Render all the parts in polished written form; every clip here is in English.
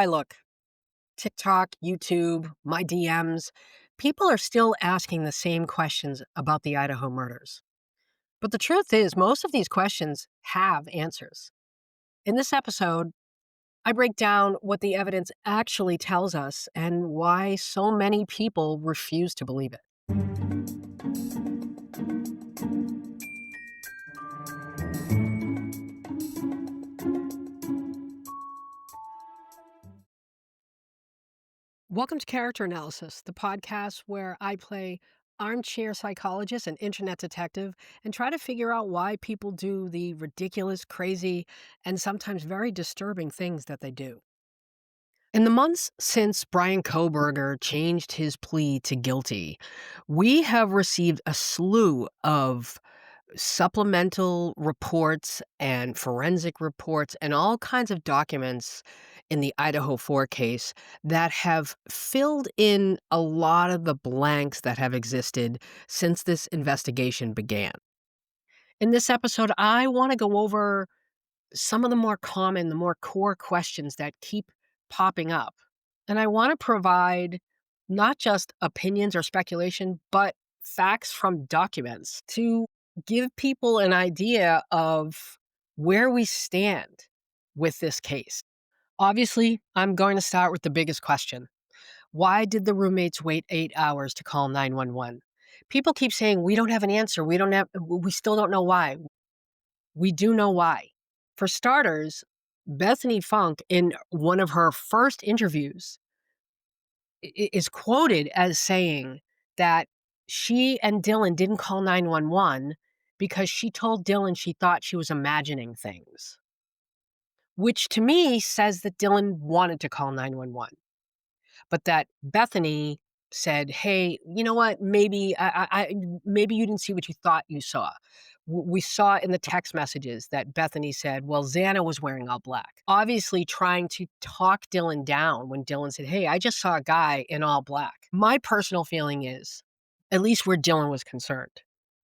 I look, TikTok, YouTube, my DMs, people are still asking the same questions about the Idaho murders. But the truth is, most of these questions have answers. In this episode, I break down what the evidence actually tells us and why so many people refuse to believe it. Welcome to Character Analysis, the podcast where I play armchair psychologist and internet detective and try to figure out why people do the ridiculous, crazy, and sometimes very disturbing things that they do. In the months since Bryan Kohberger changed his plea to guilty, we have received a slew of supplemental reports and forensic reports and all kinds of documents in the idahofour case that have filled in a lot of the blanks that have existed since this investigation began. In this episode, I want to go over some of the more common, the more core questions that keep popping up. And I want to provide not just opinions or speculation, but facts from documents to give people an idea of where we stand with this case. Obviously, I'm going to start with the biggest question. Why did the roommates wait 8 hours to call 911? People keep saying, we don't have an answer. We still don't know why. We do know why. For starters, Bethany Funk, in one of her first interviews, is quoted as saying that she and Dylan didn't call 911 because she told Dylan she thought she was imagining things, which to me says that Dylan wanted to call 911, but that Bethany said, "Hey, you know what? Maybe you didn't see what you thought you saw." We saw in the text messages that Bethany said, "Well, Xana was wearing all black," obviously trying to talk Dylan down when Dylan said, "Hey, I just saw a guy in all black." My personal feeling is, at least where Dylan was concerned,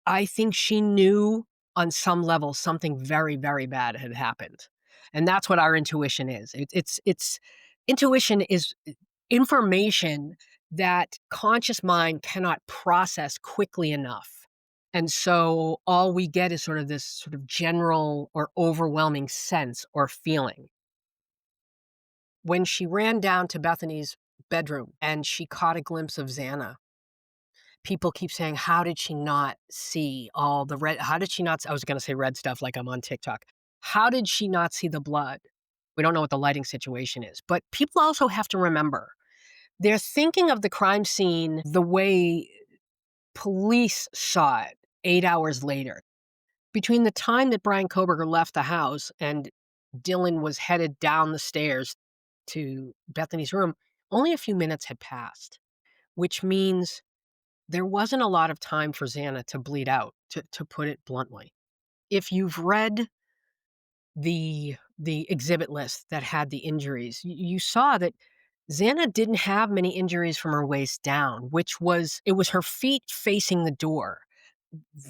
I think she knew on some level something very, very bad had happened, and that's what our intuition is. It's intuition is information that conscious mind cannot process quickly enough. And so all we get is sort of this sort of general or overwhelming sense or feeling. When she ran down to Bethany's bedroom and she caught a glimpse of Xana, people keep saying, how did she not see all the red? How did she not? I was going to say red stuff like I'm on TikTok. How did she not see the blood? We don't know what the lighting situation is. But people also have to remember, they're thinking of the crime scene the way police saw it 8 hours later. Between the time that Bryan Kohberger left the house and Dylan was headed down the stairs to Bethany's room, only a few minutes had passed, which means there wasn't a lot of time for Xana to bleed out, to put it bluntly. If you've read the exhibit list that had the injuries, you saw that Xana didn't have many injuries from her waist down, it was her feet facing the door.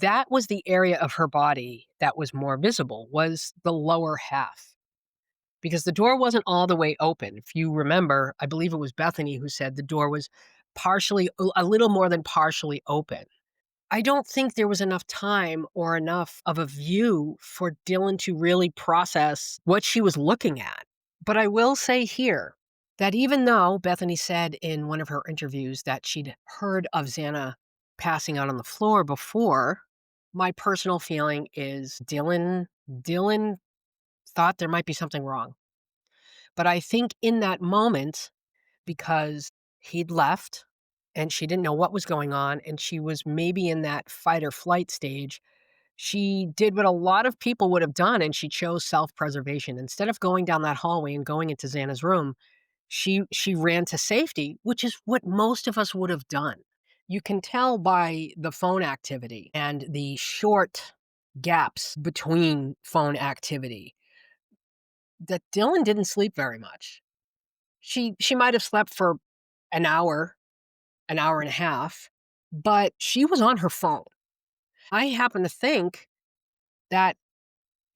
That was the area of her body that was more visible, was the lower half. Because the door wasn't all the way open. If you remember, I believe it was Bethany who said the door was a little more than partially open. I don't think there was enough time or enough of a view for Dylan to really process what she was looking at. But I will say here that even though Bethany said in one of her interviews that she'd heard of Xana passing out on the floor before, my personal feeling is Dylan thought there might be something wrong. But I think in that moment, because he'd left and she didn't know what was going on, and she was maybe in that fight or flight stage, she did what a lot of people would have done, and she chose self-preservation. Instead of going down that hallway and going into Xana's room, she ran to safety, which is what most of us would have done. You can tell by the phone activity and the short gaps between phone activity that Dylan didn't sleep very much. She might have slept for an hour and a half, but she was on her phone. I happen to think that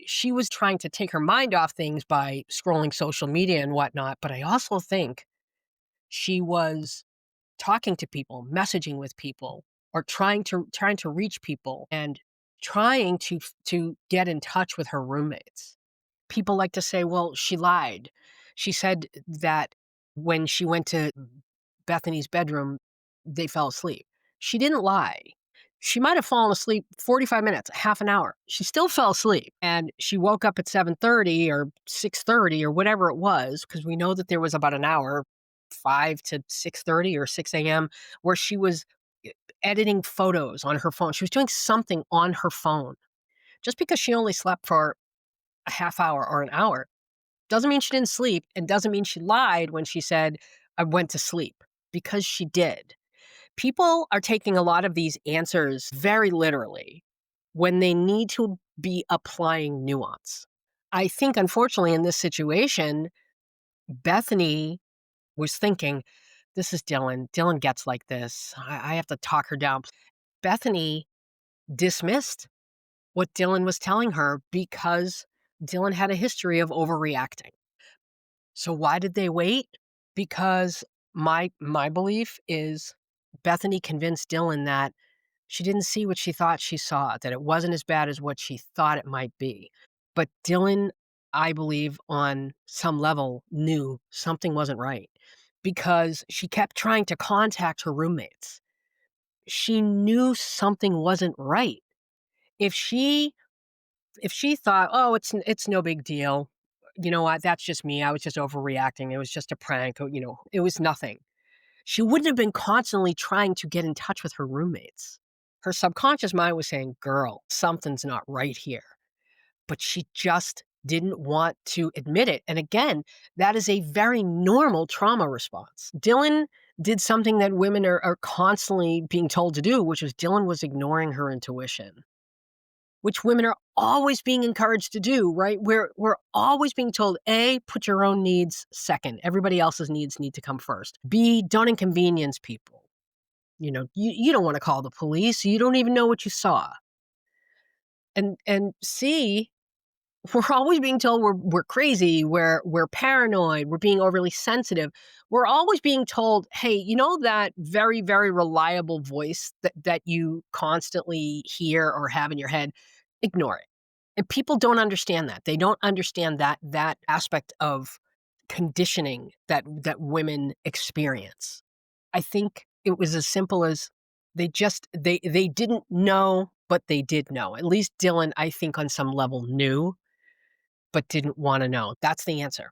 she was trying to take her mind off things by scrolling social media and whatnot, but I also think she was talking to people, messaging with people, or trying to reach people and trying to get in touch with her roommates. People like to say, "Well, she lied." She said that when she went to Bethany's bedroom, they fell asleep. She didn't lie. She might have fallen asleep 45 minutes, half an hour. She still fell asleep, and she woke up at 7:30 or 6:30 or whatever it was, because we know that there was about an hour, 5 to 6:30 or 6 AM, where she was e editing photos on her phone. She was doing something on her phone. Just because she only slept for a half hour or an hour doesn't mean she didn't sleep, and doesn't mean she lied when she said, "I went to sleep," because she did. People are taking a lot of these answers very literally when they need to be applying nuance. I think, unfortunately, in this situation, Bethany was thinking, "This is Dylan. Dylan gets like this. I have to talk her down." Bethany dismissed what Dylan was telling her because Dylan had a history of overreacting. So why did they wait? Because my belief is Bethany convinced Dylan that she didn't see what she thought she saw, that it wasn't as bad as what she thought it might be. But Dylan, I believe, on some level, knew something wasn't right because she kept trying to contact her roommates. She knew something wasn't right. If she if she thought, "Oh, it's no big deal. You know what? That's just me. I was just overreacting. It was just a prank. It was nothing." She wouldn't have been constantly trying to get in touch with her roommates. Her subconscious mind was saying, "Girl, something's not right here." But she just didn't want to admit it. And again, that is a very normal trauma response. Dylan did something that women are constantly being told to do, which was Dylan was ignoring her intuition, which women are always being encouraged to do, right? We're always being told, A, put your own needs second. Everybody else's needs need to come first. B, don't inconvenience people. You don't want to call the police. You don't even know what you saw. And C, we're always being told we're crazy, we're paranoid, we're being overly sensitive. We're always being told, "Hey, you know that very, very reliable voice that you constantly hear or have in your head? Ignore it." And people don't understand that. They don't understand that aspect of conditioning that women experience. I think it was as simple as they didn't know, but they did know. At least Dylan, I think, on some level knew but didn't wanna know. That's the answer.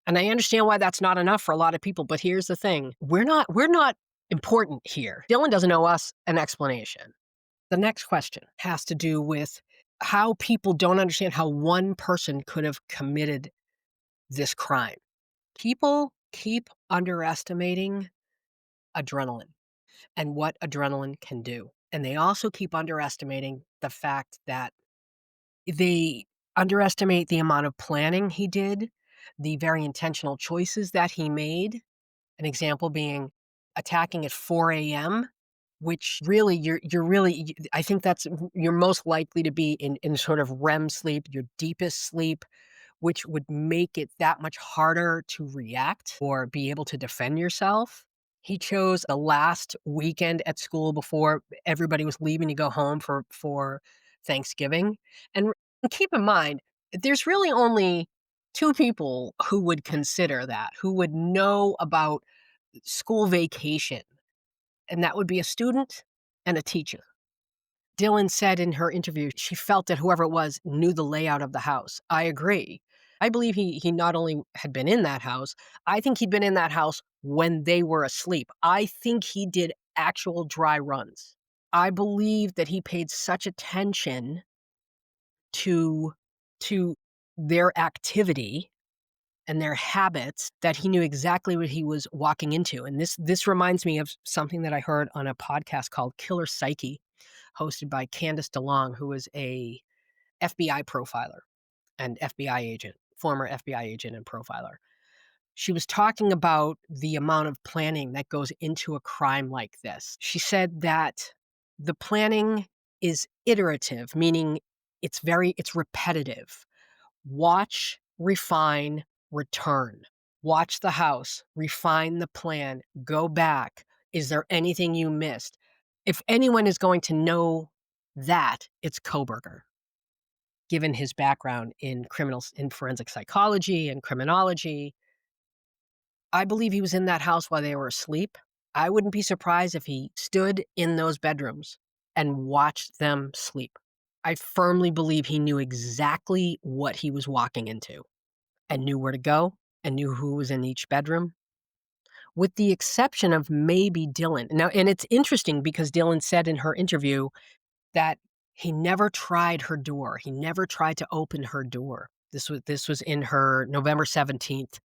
And I understand why that's not enough for a lot of people, but here's the thing. We're not important here. Dylan doesn't owe us an explanation. The next question has to do with how people don't understand how one person could have committed this crime. People keep underestimating adrenaline and what adrenaline can do. And they also keep underestimating the fact that they underestimate the amount of planning he did, the very intentional choices that he made. An example being attacking at 4 AM, which really you're really I think that's you're most likely to be in sort of REM sleep, your deepest sleep, which would make it that much harder to react or be able to defend yourself. He chose the last weekend at school before everybody was leaving to go home for Thanksgiving. And keep in mind, there's really only 2 people who would consider that, who would know about school vacation, and that would be a student and a teacher. Dylan said in her interview she felt that whoever it was knew the layout of the house. I agree. I believe he not only had been in that house, I think he'd been in that house when they were asleep. I think he did actual dry runs. I believe that he paid such attention to to their activity and their habits that he knew exactly what he was walking into. And this reminds me of something that I heard on a podcast called Killer Psyche, hosted by Candace DeLong, who is a FBI profiler and FBI agent, former FBI agent and profiler. She was talking about the amount of planning that goes into a crime like this. She said that the planning is iterative, meaning it's repetitive. Watch, refine, return. Watch the house, refine the plan, go back. Is there anything you missed? If anyone is going to know that, it's Kohberger, given his background in forensic psychology and criminology. I believe he was in that house while they were asleep. I wouldn't be surprised if he stood in those bedrooms and watched them sleep. I firmly believe he knew exactly what he was walking into and knew where to go and knew who was in each bedroom, with the exception of maybe Dylan. Now, and it's interesting because Dylan said in her interview that he never tried her door. He never tried to open her door. This was in her November 17th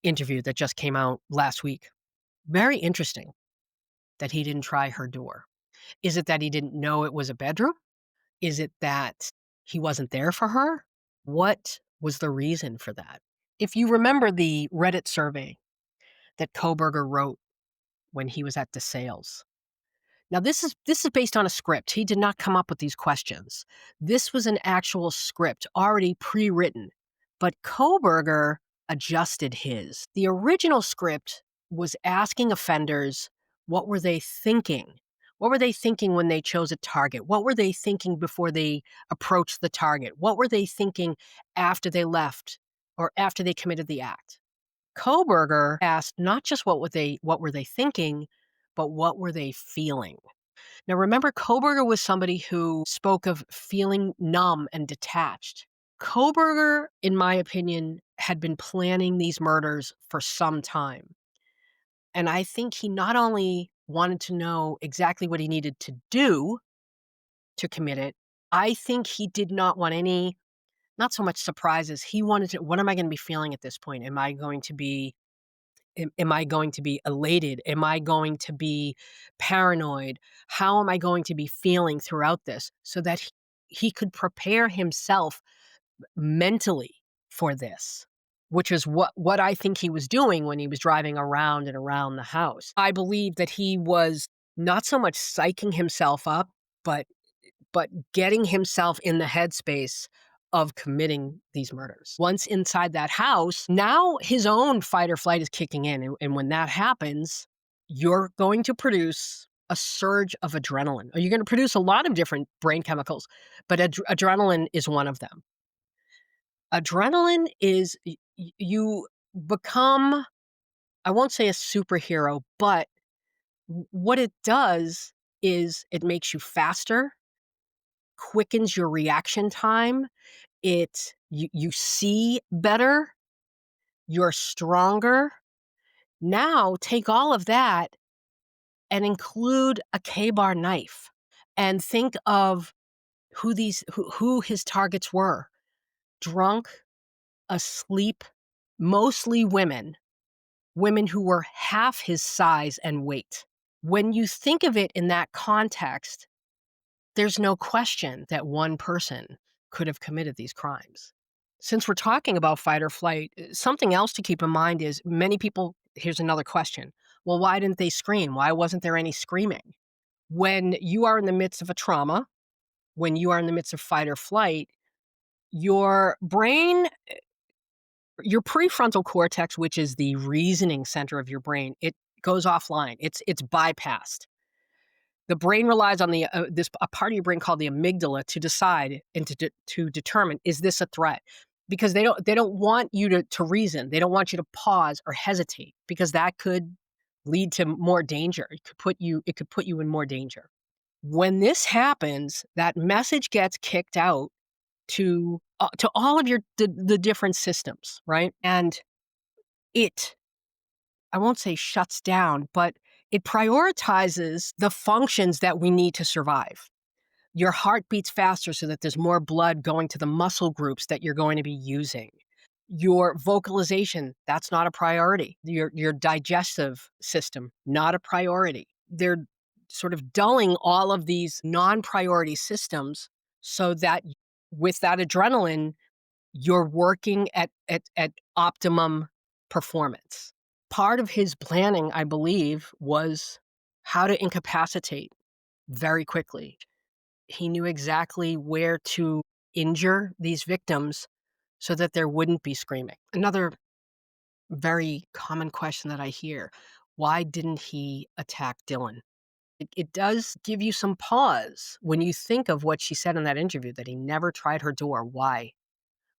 interview that just came out last week. Very interesting that he didn't try her door. Is it that he didn't know it was a bedroom? Is it that he wasn't there for her? What was the reason for that? If you remember the Reddit survey that Kohberger wrote when he was at DeSales. Now this is based on a script. He did not come up with these questions. This was an actual script already pre-written, but Kohberger adjusted his. The original script was asking offenders, what were they thinking? What were they thinking when they chose a target? What were they thinking before they approached the target? What were they thinking after they left or after they committed the act? Kohberger asked not just what were they thinking, but what were they feeling? Now remember, Kohberger was somebody who spoke of feeling numb and detached. Kohberger, in my opinion, had been planning these murders for some time. And I think he not only wanted to know exactly what he needed to do to commit it, I think he did not want any, not so much surprises. He wanted to, what am I going to be feeling at this point? Am I going to be elated? Am I going to be paranoid? How am I going to be feeling throughout this so that he could prepare himself mentally for this, which is what I think he was doing when he was driving around and around the house. I believe that he was not so much psyching himself up, but getting himself in the headspace of committing these murders. Once inside that house, now his own fight or flight is kicking in. And when that happens, you're going to produce a surge of adrenaline. Or you're going to produce a lot of different brain chemicals, but adrenaline is one of them. Adrenaline is, you become, I won't say a superhero, but what it does is it makes you faster, quickens your reaction time. You see better, you're stronger. Now take all of that and include a K-bar knife and think of who his targets were. Drunk, asleep, mostly women who were half his size and weight. When you think of it in that context, there's no question that one person could have committed these crimes. Since we're talking about fight or flight, something else to keep in mind is many people, here's another question. Well, why didn't they scream? Why wasn't there any screaming? When you are in the midst of a trauma, when you are in the midst of fight or flight, your brain, your prefrontal cortex, which is the reasoning center of your brain, it goes offline. It's bypassed. The brain relies on a part of your brain called the amygdala to decide and to determine, is this a threat? Because they don't want you to reason. They don't want you to pause or hesitate, because that could lead to more danger. It could put you in more danger. When this happens, that message gets kicked out to all of the different systems, right? And I won't say shuts down, but it prioritizes the functions that we need to survive. Your heart beats faster so that there's more blood going to the muscle groups that you're going to be using. Your vocalization, that's not a priority. Your digestive system, not a priority. They're sort of dulling all of these non-priority systems so that with that adrenaline, you're working at optimum performance. Part of his planning, I believe, was how to incapacitate very quickly. He knew exactly where to injure these victims so that there wouldn't be screaming. Another very common question that I hear, why didn't he attack Dylan? It does give you some pause when you think of what she said in that interview, that he never tried her door. Why?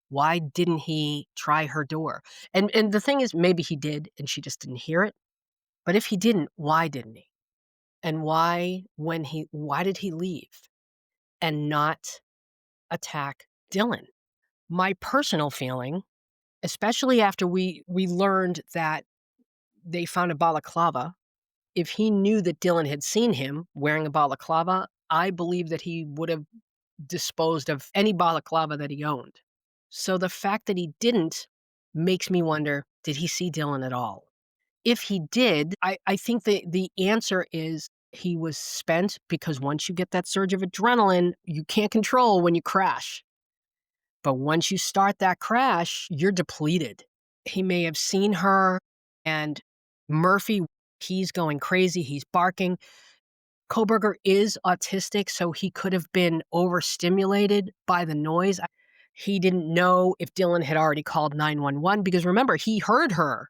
Why didn't he try her door? And the thing is, maybe he did and she just didn't hear it. But if he didn't, why didn't he? And why did he leave and not attack Dylan? My personal feeling, especially after we learned that they found a balaclava, if he knew that Dylan had seen him wearing a balaclava, I believe that he would have disposed of any balaclava that he owned. So the fact that he didn't makes me wonder, did he see Dylan at all? If he did, I think the answer is he was spent, because once you get that surge of adrenaline, you can't control when you crash. But once you start that crash, you're depleted. He may have seen her, and Murphy, he's going crazy, he's barking. Kohberger is autistic, so he could have been overstimulated by the noise. He didn't know if Dylan had already called 911 because remember, he heard her.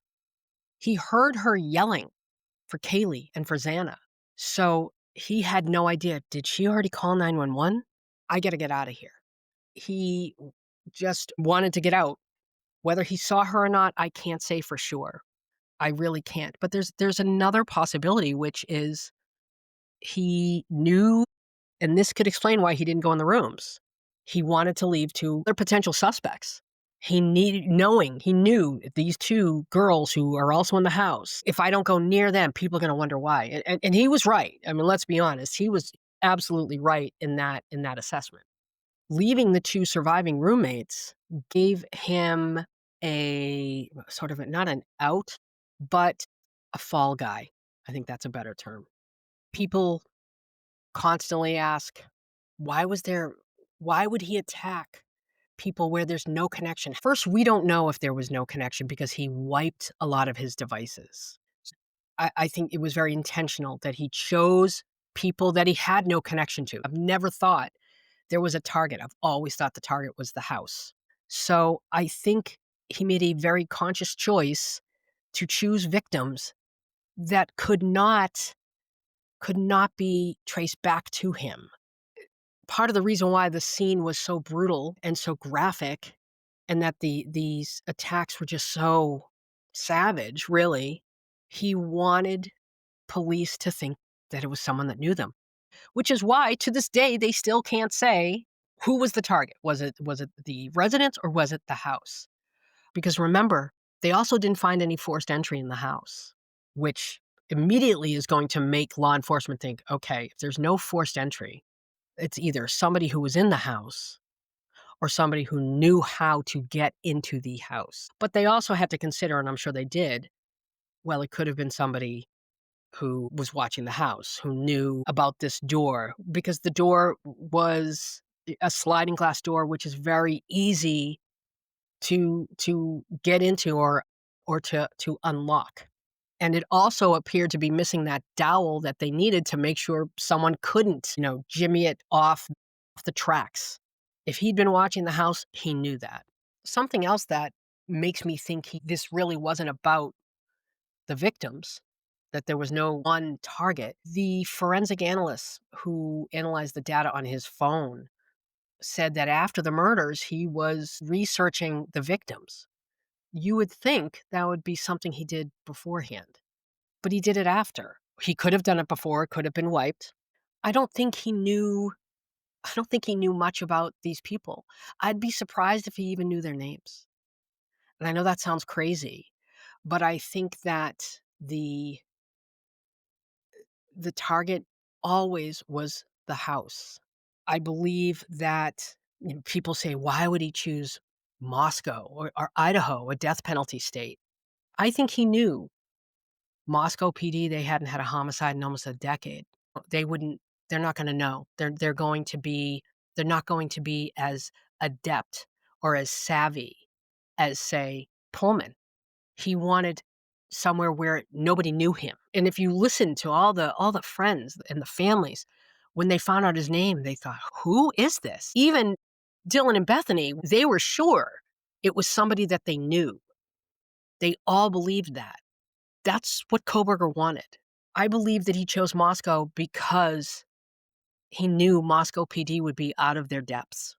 He heard her yelling for Kaylee and for Xana. So he had no idea. Did she already call 911? I got to get out of here. He just wanted to get out. Whether he saw her or not, I can't say for sure. I really can't. But there's another possibility, which is he knew, and this could explain why he didn't go in the rooms. He wanted to leave to other potential suspects. He knew these two girls who are also in the house. If I don't go near them, people are going to wonder why. And he was right. I mean, let's be honest. He was absolutely right in that assessment. Leaving the two surviving roommates gave him a sort of not an out, but a fall guy. I think that's a better term. People constantly ask, why would he attack people where there's no connection? First, we don't know if there was no connection because he wiped a lot of his devices. I think it was very intentional that he chose people that he had no connection to. I've never thought there was a target. I've always thought the target was the house. So I think he made a very conscious choice to choose victims that could not be traced back to him. Part of the reason why the scene was so brutal and so graphic, and that these attacks were just so savage, really, he wanted police to think that it was someone that knew them. Which is why, to this day, they still can't say who was the target. Was it the residence or was it the house? Because remember, they also didn't find any forced entry in the house, which immediately is going to make law enforcement think, okay, if there's no forced entry, it's either somebody who was in the house or somebody who knew how to get into the house. But they also had to consider, and I'm sure they did, well, it could have been somebody who was watching the house, who knew about this door, because the door was a sliding glass door, which is very easy to get into or to unlock. And it also appeared to be missing that dowel that they needed to make sure someone couldn't, jimmy it off the tracks. If he'd been watching the house, he knew that. Something else that makes me think this really wasn't about the victims, that there was no one target. The forensic analysts who analyzed the data on his phone said that after the murders, he was researching the victims. You would think that would be something he did beforehand, but he did it after. He could have done it before, it could have been wiped. I don't think he knew much about these people. I'd be surprised if he even knew their names. And I know that sounds crazy, but I think that the target always was the house. I believe that people say, why would he choose Moscow or Idaho, a death penalty state? I think he knew Moscow PD, they hadn't had a homicide in almost a decade. They're not going to know. They're not going to be as adept or as savvy as, say, Pullman. He wanted somewhere where nobody knew him. And if you listen to all the friends and the families, When they found out his name, they thought, "Who is this?" Even Dylan and Bethany, they were sure it was somebody that they knew. They all believed that. That's what Kohberger wanted. I believe that he chose Moscow because he knew Moscow PD would be out of their depths,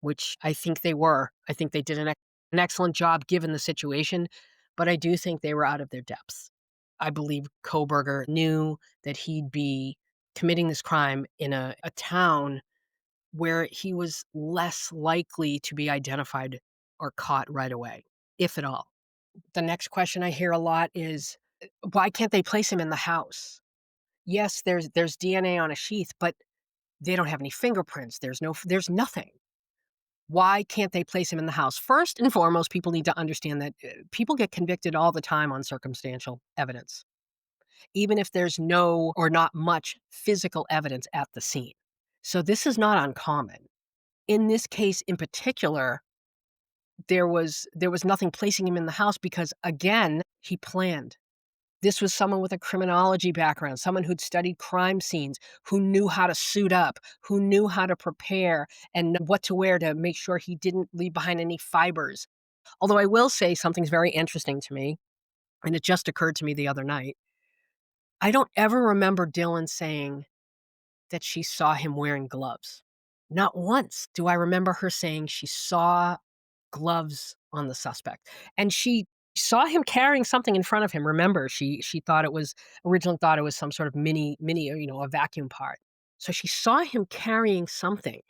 which I think they were. I think they did an excellent job given the situation, but I do think they were out of their depths. I believe Kohberger knew that he'd be committing this crime in a town where he was less likely to be identified or caught right away, if at all. The next question I hear a lot is, why can't they place him in the house? Yes, there's DNA on a sheath, but they don't have any fingerprints. There's nothing. Why can't they place him in the house? First and foremost, people need to understand that people get convicted all the time on circumstantial evidence, even if there's no or not much physical evidence at the scene. So this is not uncommon. In this case in particular, there was nothing placing him in the house because, again, he planned. This was someone with a criminology background, someone who'd studied crime scenes, who knew how to suit up, who knew how to prepare and what to wear to make sure he didn't leave behind any fibers. Although I will say something's very interesting to me, and it just occurred to me the other night. I don't ever remember Dylan saying that she saw him wearing gloves. Not once do I remember her saying she saw gloves on the suspect. And she saw him carrying something in front of him. Remember, she thought it was originally thought it was some sort of mini, a vacuum part. So she saw him carrying something,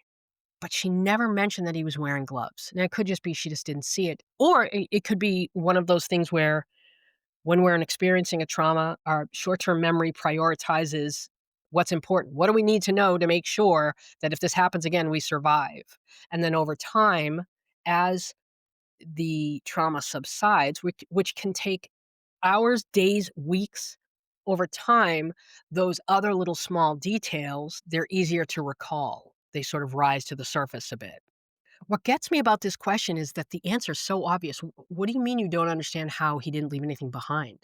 but she never mentioned that he was wearing gloves. Now it could just be she just didn't see it. Or it could be one of those things where when we're experiencing a trauma, our short-term memory prioritizes what's important. What do we need to know to make sure that if this happens again, we survive? And then over time, as the trauma subsides, which can take hours, days, weeks, over time, those other little small details, they're easier to recall. They sort of rise to the surface a bit. What gets me about this question is that the answer is so obvious. What do you mean you don't understand how he didn't leave anything behind?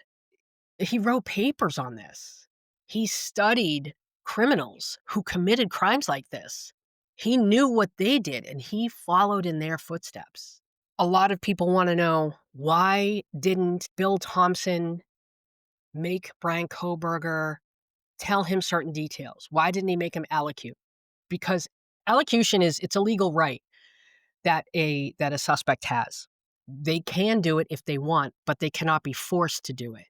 He wrote papers on this. He studied criminals who committed crimes like this. He knew what they did, and he followed in their footsteps. A lot of people wanna know, why didn't Bill Thompson make Bryan Kohberger tell him certain details? Why didn't he make him allocute? Because allocution it's a legal right that a suspect has. They can do it if they want, but they cannot be forced to do it.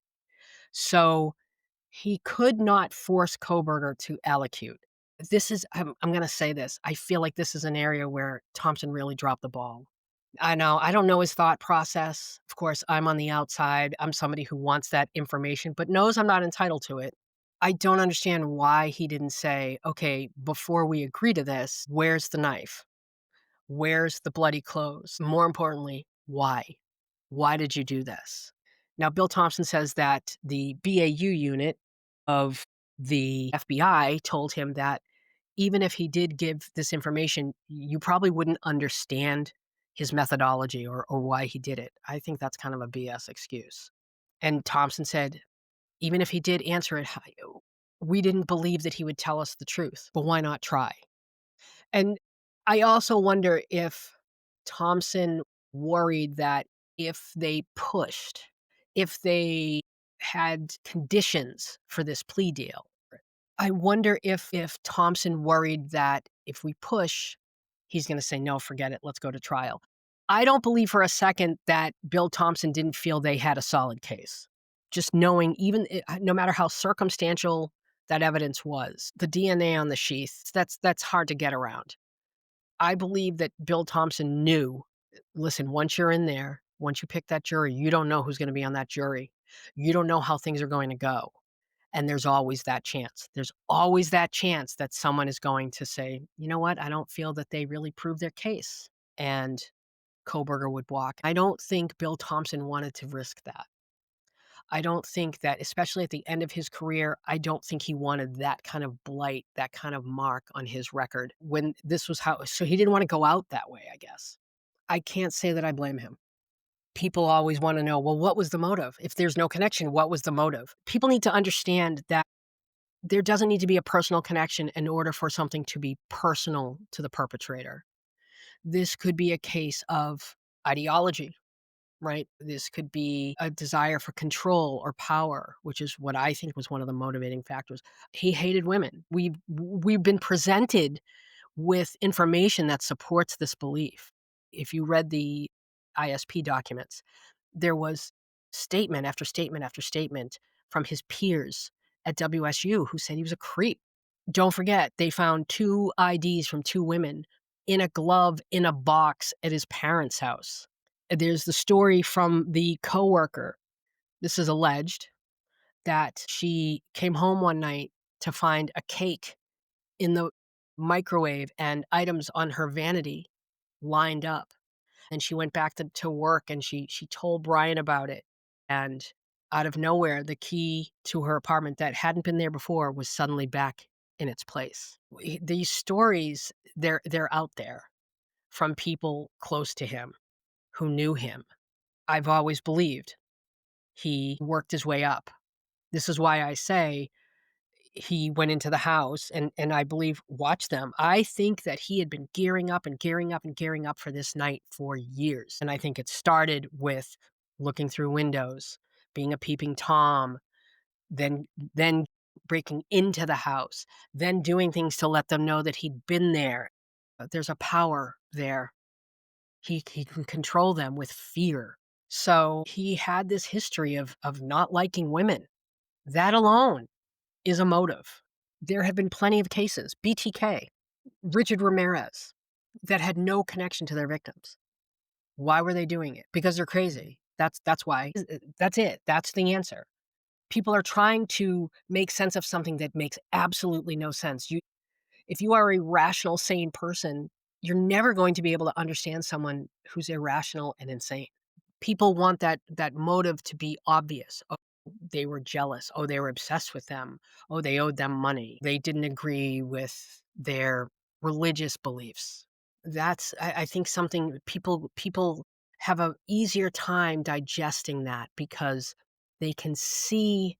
So, he could not force Kohberger to allocute. This is I'm gonna say this, I feel like this is an area where Thompson really dropped the ball. I know, I don't know his thought process. Of course, I'm on the outside. I'm somebody who wants that information, but knows I'm not entitled to it. I don't understand why he didn't say, "Okay, before we agree to this, where's the knife? Where's the bloody clothes? More importantly, why? Why did you do this?" Now, Bill Thompson says that the BAU unit of the FBI told him that even if he did give this information, you probably wouldn't understand his methodology or why he did it. I think that's kind of a BS excuse. And Thompson said, even if he did answer it, we didn't believe that he would tell us the truth, but why not try? And I also wonder if Thompson worried that if they pushed, if they had conditions for this plea deal, I wonder if Thompson worried that if we push, he's gonna say, "No, forget it, let's go to trial." I don't believe for a second that Bill Thompson didn't feel they had a solid case. Just knowing no matter how circumstantial that evidence was, the DNA on the sheath, that's hard to get around. I believe that Bill Thompson knew, listen, once you're in there, once you pick that jury, you don't know who's gonna be on that jury. You don't know how things are going to go. And there's always that chance. There's always that chance that someone is going to say, "You know what? I don't feel that they really proved their case." And Kohberger would walk. I don't think Bill Thompson wanted to risk that. I don't think that, especially at the end of his career, I don't think he wanted that kind of blight, that kind of mark on his record when this was how so he didn't wanna go out that way, I guess. I can't say that I blame him. People always wanna know, well, what was the motive? If there's no connection, what was the motive? People need to understand that There doesn't need to be a personal connection in order for something to be personal to the perpetrator. This could be a case of ideology, right? This could be a desire for control or power, which is what I think was one of the motivating factors. He hated women. We've been presented with information that supports this belief. If you read the ISP documents, there was statement after statement after statement from his peers at WSU who said he was a creep. Don't forget, they found 2 IDs from 2 women in a glove in a box at his parents' house. There's the story from the coworker, this is alleged, that she came home one night to find a cake in the microwave and items on her vanity lined up. And she went back to work and she told Bryan about it. And out of nowhere, the key to her apartment that hadn't been there before was suddenly back in its place. These stories, they're out there from people close to him who knew him. I've always believed he worked his way up. This is why I say he went into the house and I believe watched them. I think that he had been gearing up and gearing up and gearing up for this night for years. And I think it started with looking through windows, being a peeping Tom, then breaking into the house, then doing things to let them know that he'd been there. There's a power there. He can control them with fear. So he had this history of not liking women. That alone is a motive. There have been plenty of cases, BTK, Richard Ramirez, that had no connection to their victims. Why were they doing it? Because they're crazy. That's why. That's it. That's the answer. People are trying to make sense of something that makes absolutely no sense. If you are a rational, sane person, you're never going to be able to understand someone who's irrational and insane. People want that motive to be obvious. Oh, they were jealous. Oh, they were obsessed with them. Oh, they owed them money. They didn't agree with their religious beliefs. That's I think something people have a easier time digesting that because they can see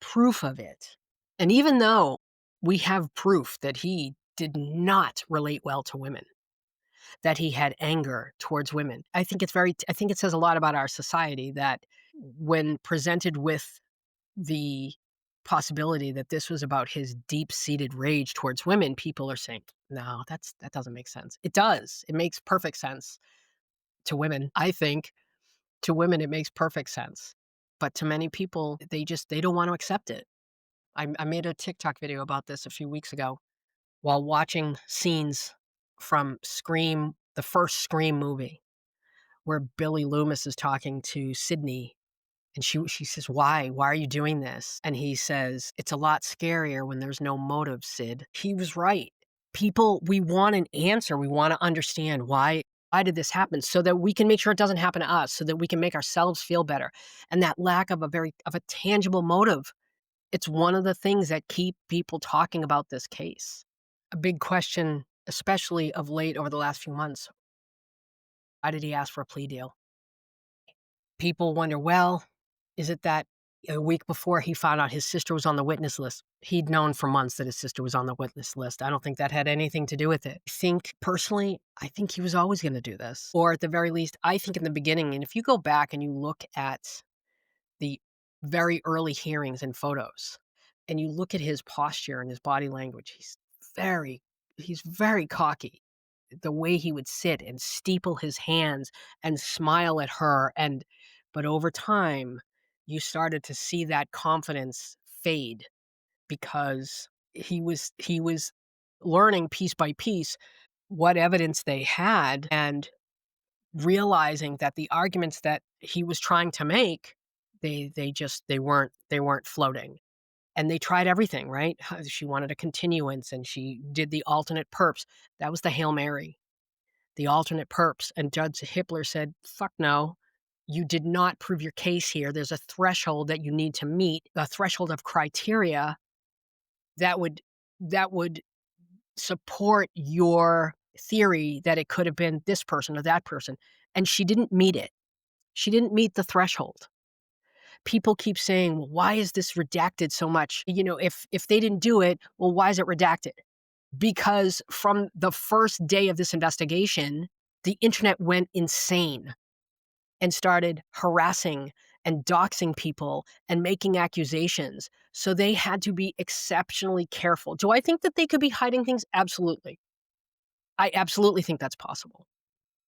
proof of it. And even though we have proof that he did not relate well to women, that he had anger towards women. I think it says a lot about our society that when presented with the possibility that this was about his deep-seated rage towards women, people are saying, "No, that doesn't make sense." It does. It makes perfect sense to women. I think to women it makes perfect sense. But to many people, they don't want to accept it. I made a TikTok video about this a few weeks ago while watching scenes from Scream, the first Scream movie, where Billy Loomis is talking to Sydney, and she says, "Why? Why are you doing this?" And he says, "It's a lot scarier when there's no motive, Sid." He was right. People, we want an answer. We want to understand why did this happen so that we can make sure it doesn't happen to us, so that we can make ourselves feel better. And that lack of a tangible motive, it's one of the things that keep people talking about this case. A big question, especially of late over the last few months, why did he ask for a plea deal? People wonder, well, is it that a week before he found out his sister was on the witness list? He'd known for months that his sister was on the witness list. I don't think that had anything to do with it. Personally, I think he was always going to do this. Or at the very least, I think in the beginning, and if you go back and you look at the very early hearings and photos, and you look at his posture and his body language, very he's very cocky. The way he would sit and steeple his hands and smile at her, but over time, you started to see that confidence fade because he was learning piece by piece what evidence they had and realizing that the arguments that he was trying to make, they weren't floating. And they tried everything, right? She wanted a continuance and she did the alternate perps. That was the Hail Mary, the alternate perps. And Judge Hippler said, fuck no. You did not prove your case here. There's a threshold that you need to meet, a threshold of criteria that would support your theory that it could have been this person or that person. And she didn't meet it. She didn't meet the threshold. people keep saying, well, why is this redacted so much? If they didn't do it, well, why is it redacted? Because from the first day of this investigation, the internet went insane and started harassing and doxing people and making accusations. So they had to be exceptionally careful. Do I think that they could be hiding things? Absolutely. I absolutely think that's possible.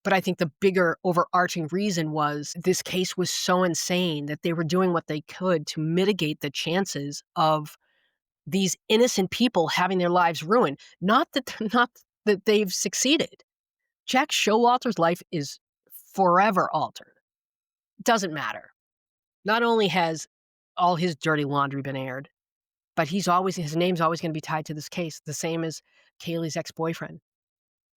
But I think the bigger overarching reason was this case was so insane that they were doing what they could to mitigate the chances of these innocent people having their lives ruined. Not that they've succeeded. Jack Showalter's life is forever altered. Doesn't matter. Not only has all his dirty laundry been aired, but his name's always going to be tied to this case. The same as Kaylee's ex-boyfriend.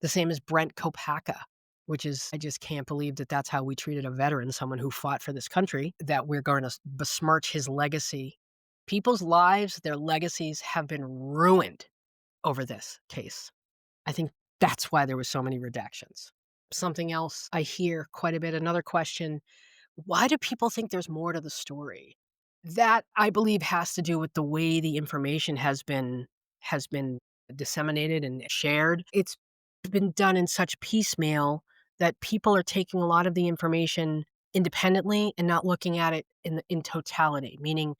The same as Brent Kopaka, which is, I just can't believe that that's how we treated a veteran, someone who fought for this country, that we're going to besmirch his legacy. People's lives, their legacies have been ruined over this case. I think that's why there were so many redactions. Something else I hear quite a bit, another question, why do people think there's more to the story? That, I believe, has to do with the way the information has been disseminated and shared. It's been done in such piecemeal that people are taking a lot of the information independently and not looking at it in totality, meaning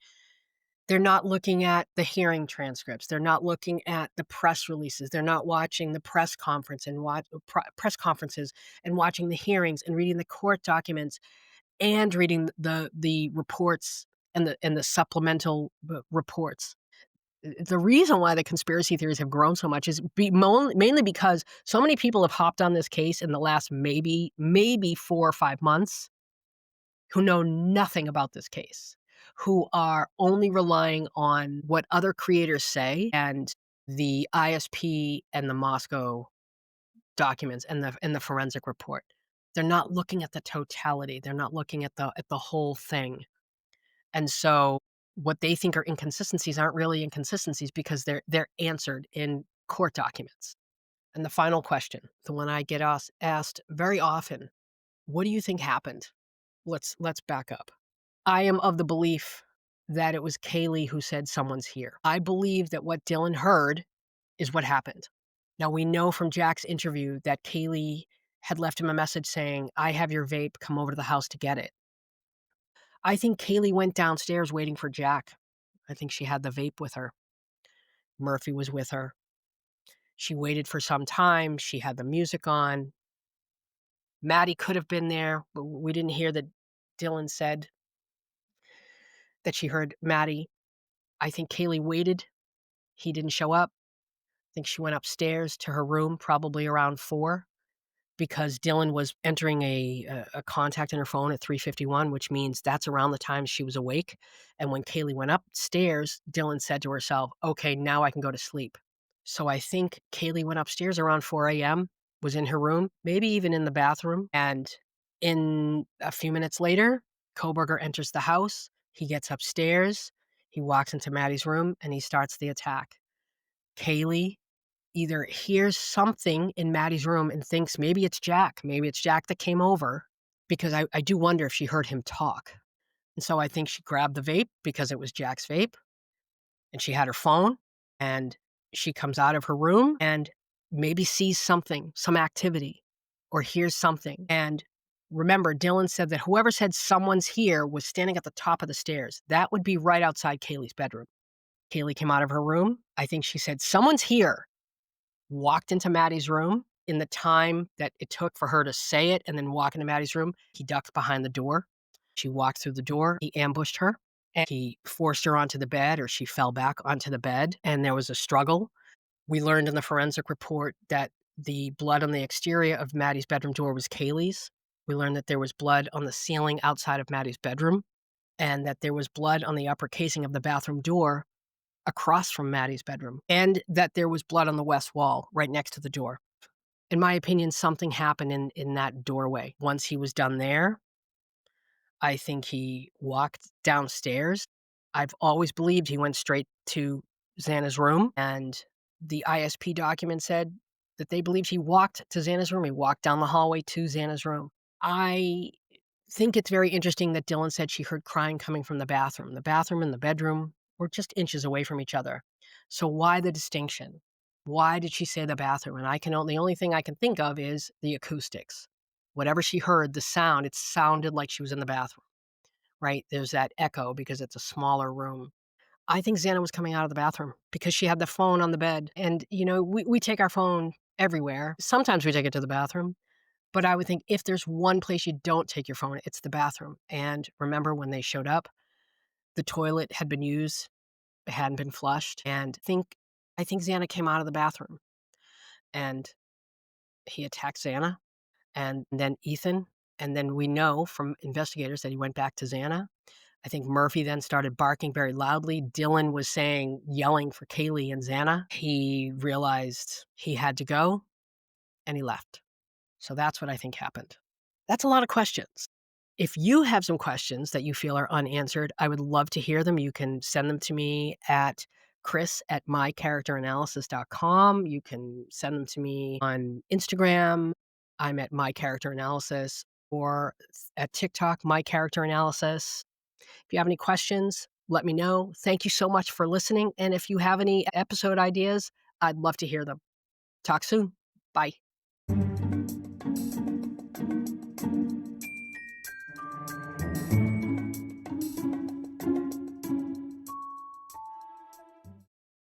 they're not looking at the hearing transcripts. They're not looking at the press releases. They're not watching the press conferences and watching the hearings and reading the court documents and reading the reports and the supplemental reports. The reason why the conspiracy theories have grown so much is mainly because so many people have hopped on this case in the last maybe 4 or 5 months who know nothing about this case, who are only relying on what other creators say and the ISP and the Moscow documents and the forensic report. They're not looking at the totality. They're not looking at the whole thing. And so what they think are inconsistencies aren't really inconsistencies because they're answered in court documents. And the final question, the one I get asked very often, what do you think happened? Let's back up. I am of the belief that it was Kaylee who said someone's here. I believe that what Dylan heard is what happened. Now, we know from Jack's interview that Kaylee had left him a message saying, I have your vape, come over to the house to get it. I think Kaylee went downstairs waiting for Jack. I think she had the vape with her. Murphy was with her. She waited for some time. She had the music on. Maddie could have been there, but we didn't hear that Dylan said that she heard Maddie. I think Kaylee waited. He didn't show up. I think she went upstairs to her room, probably around 4, because Dylan was entering a contact in her phone at 3:51, which means that's around the time she was awake. And when Kaylee went upstairs, Dylan said to herself, okay, now I can go to sleep. So I think Kaylee went upstairs around 4 a.m., was in her room, maybe even in the bathroom. And in a few minutes later, Kohberger enters the house. He gets upstairs. He walks into Maddie's room and he starts the attack. Kaylee either hears something in Maddie's room and thinks maybe it's Jack. Maybe it's Jack that came over, because I do wonder if she heard him talk. And so I think she grabbed the vape because it was Jack's vape, and she had her phone, and she comes out of her room and maybe sees something, some activity, or hears something. And remember, Dylan said that whoever said someone's here was standing at the top of the stairs. That would be right outside Kaylee's bedroom. Kaylee came out of her room. I think she said, someone's here. Walked into Maddie's room. In the time that it took for her to say it and then walk into Maddie's room, he ducked behind the door. She walked through the door. He ambushed her, and he forced her onto the bed, or she fell back onto the bed, and there was a struggle. We learned in the forensic report that the blood on the exterior of Maddie's bedroom door was Kaylee's. We learned that there was blood on the ceiling outside of Maddie's bedroom, and that there was blood on the upper casing of the bathroom door across from Maddie's bedroom, and that there was blood on the west wall right next to the door. In my opinion, something happened in that doorway. Once he was done there, I think he walked downstairs. I've always believed he went straight to Xana's room, and the ISP document said that they believed he walked to Xana's room. He walked down the hallway to Xana's room. I think it's very interesting that Dylan said she heard crying coming from the bathroom. The bathroom and the bedroom were just inches away from each other. So why the distinction? Why did she say the bathroom? And the only thing I can think of is the acoustics. Whatever she heard, the sound, it sounded like she was in the bathroom, right? There's that echo because it's a smaller room. I think Xana was coming out of the bathroom because she had the phone on the bed. And, we take our phone everywhere. Sometimes we take it to the bathroom. But I would think if there's one place you don't take your phone, it's the bathroom. And remember when they showed up, the toilet had been used, it hadn't been flushed. And I think Xana came out of the bathroom and he attacked Xana and then Ethan. And then we know from investigators that he went back to Xana. I think Murphy then started barking very loudly. Dylan was yelling for Kaylee and Xana. He realized he had to go and he left. So that's what I think happened. That's a lot of questions. If you have some questions that you feel are unanswered, I would love to hear them. You can send them to me at chris@mycharacteranalysis.com. You can send them to me on Instagram. I'm at mycharacteranalysis, or at TikTok, mycharacteranalysis. If you have any questions, let me know. Thank you so much for listening. And if you have any episode ideas, I'd love to hear them. Talk soon. Bye.